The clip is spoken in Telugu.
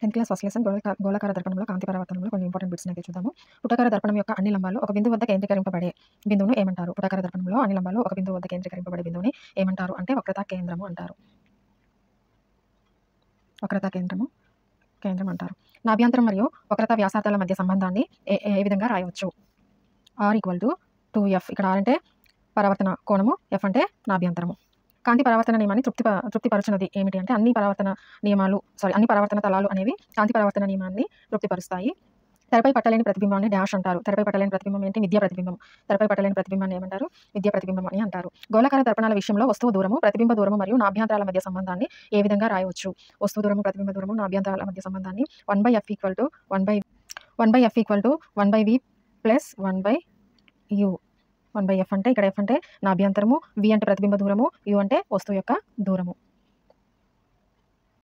10th క్లాస్ ఫస్ట్ లెసన్ గోళాకార దర్పణంలో కాంతి పరావర్తనంలో కొన్ని ఇంపార్టెంట్ బిట్స్ అయితే చూద్దాము. పుటాకార దర్పణం యొక్క అన్ని లంబాలు ఒక బిందువు వద్ద కేంద్రీకరింపబడే బిందువును ఏమంటారు? పుటాకార దర్పణంలో అన్ని లంబాలు ఒక బిందువు వద్ద కేంద్రీకరింపబడే బిందువుని ఏమంటారు అంటే వక్రతా కేంద్రము అంటారు. వక్రతా కేంద్రం అంటారు. నాభ్యంతరం మరియు వక్రతా వ్యాసార్థాల మధ్య సంబంధాన్ని ఏ విధంగా రాయవచ్చు? R = 2F. ఇక్కడ R అంటే పరావర్తన కోణము, F అంటే నాభ్యంతరము. కాంతి పరావర్తన నియమాన్ని తృప్తిపరచునది ఏమిటి అంటే అన్ని పరావర్తన తలాలు అనేవి కాంతి పరావర్తన నియమాన్ని తృప్తిపరుస్తాయి. తెరపై పట్టలేని ప్రతిబింబాన్ని డాష్ అంటారు. తెరపై పట్టలేని ప్రతిబింబం ఏంటి? విద్యా ప్రతిబింబం. తెరపై పట్టలేని ప్రతిబింబాన్ని ఏమంటారు? విద్యా ప్రతిబింబం అని అంటారు. గోళాకార దర్పణాల విషయంలో వస్తువు దూరము, ప్రతిబింబ దూరము మరియు నాభ్యంతరాల మధ్య సంబంధాన్ని ఏ విధంగా రాయవచ్చు? వస్తువు దూరము, ప్రతిబింబ దూరము, నాభ్యంతరాల మధ్య సంబంధాన్ని 1/f = 1/v + 1/u. 1/f అంటే ఇక్కడ F అంటే నాభ్యంతరము, V అంటే ప్రతిబింబ దూరము, U అంటే వస్తువు యొక్క దూరము.